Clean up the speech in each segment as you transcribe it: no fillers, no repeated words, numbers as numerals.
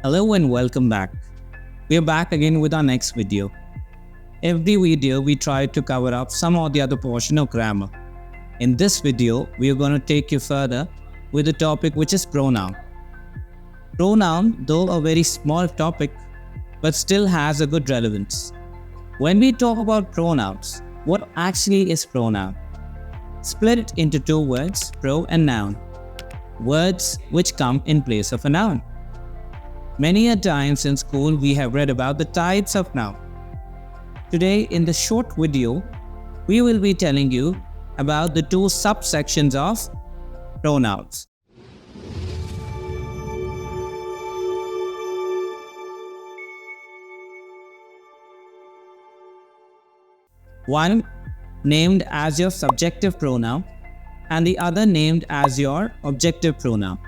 Hello and welcome back. We are back again with our next video. Every video we try to cover up some or the other portion of grammar. In this video, we are going to take you further with the topic which is pronoun. Pronoun, though a very small topic, but still has a good relevance. When we talk about pronouns, what actually is pronoun? Split it into two words, pro and noun. Words which come in place of a noun. Many a times in school we have read about the types of noun. Today in the short video, we will be telling you about the two subsections of pronouns. One named as your subjective pronoun and the other named as your objective pronoun.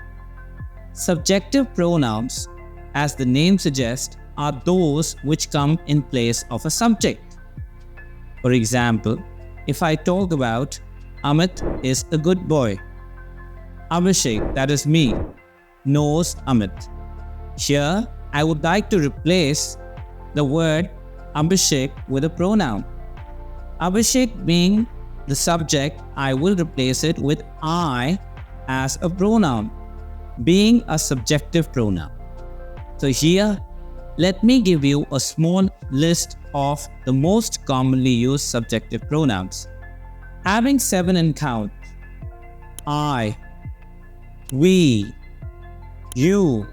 Subjective pronouns, as the name suggests, are those which come in place of a subject. For example, if I talk about Amit is a good boy, Abhishek, that is me, knows Amit. Here, I would like to replace the word Abhishek with a pronoun. Abhishek being the subject, I will replace it with I as a pronoun, being a subjective pronoun. So here, let me give you a small list of the most commonly used subjective pronouns. Having 7 in count: I, we, you,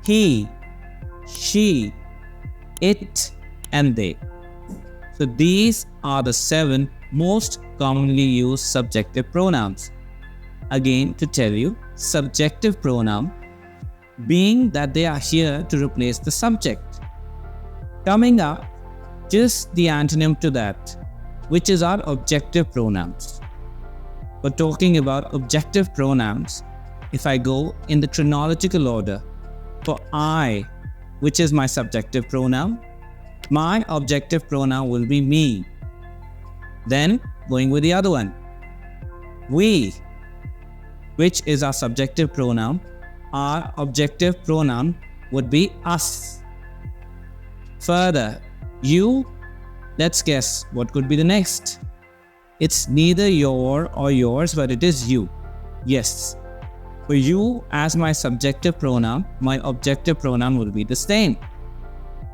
he, she, it, and they. So these are the 7 most commonly used subjective pronouns. Again, to tell you, subjective pronoun being that they are here to replace the subject. Coming up, just the antonym to that, which is our objective pronouns. For talking about objective pronouns, if I go in the chronological order, for I, which is my subjective pronoun, my objective pronoun will be me. Then, going with the other one, we, which is our subjective pronoun, our objective pronoun would be us. Further, you, let's guess what could be the next. It's neither your or yours, but it is you. Yes. For you as my subjective pronoun, my objective pronoun will be the same.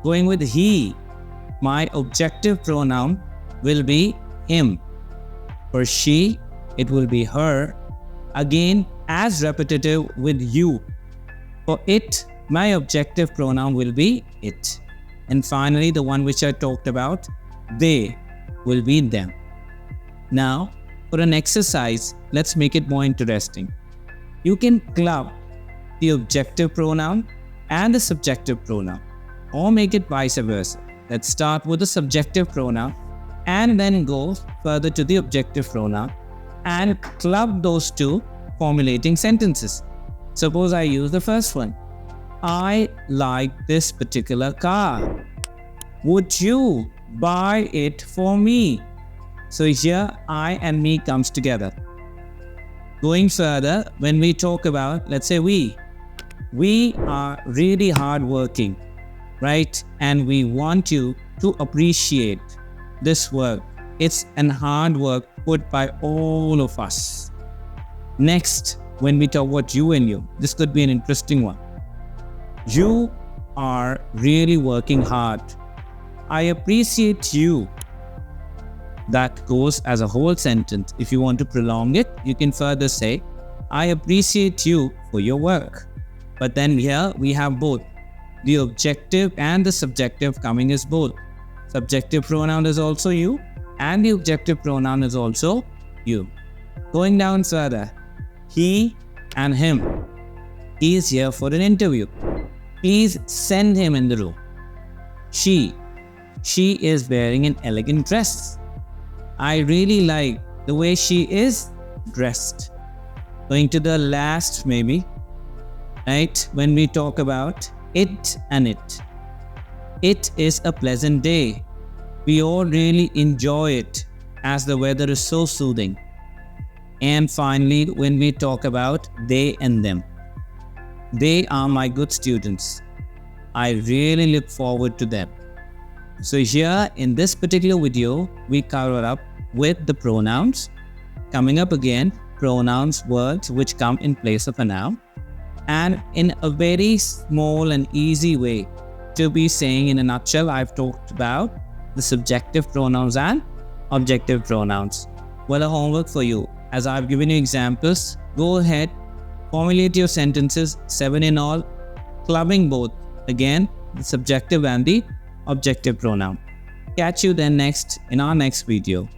Going with he, my objective pronoun will be him. For she, it will be her. Again, as repetitive with you. For it, my objective pronoun will be it. And finally, the one which I talked about, they, will be them. Now, for an exercise, let's make it more interesting. You can club the objective pronoun and the subjective pronoun, or make it vice versa. Let's start with the subjective pronoun and then go further to the objective pronoun and club those two, formulating sentences. Suppose I use the first one. I like this particular car. Would you buy it for me? So here I and me comes together. Going further, when we talk about, let's say we are really hardworking, right? And we want you to appreciate this work. It's an hard work put by all of us. Next, when we talk about you and you, this could be an interesting one. You are really working hard. I appreciate you. That goes as a whole sentence. If you want to prolong it, you can further say, I appreciate you for your work. But then here we have both. The objective and the subjective coming as both. Subjective pronoun is also you, and the objective pronoun is also you. Going down further, he and him. He is here for an interview. Please send him in the room. She is wearing an elegant dress. I really like the way she is dressed. Going to the last maybe, right? When we talk about it and it. It is a pleasant day. We all really enjoy it as the weather is so soothing. And finally, when we talk about they and them. They are my good students. I really look forward to them. So here in this particular video, we cover up with the pronouns. Coming up again, pronouns, words which come in place of a noun. And in a very small and easy way to be saying in a nutshell, I've talked about the subjective pronouns and objective pronouns. Well, a homework for you. As I've given you examples, go ahead, formulate your sentences, 7 in all, clubbing both, again, the subjective and the objective pronoun. Catch you then next in our next video.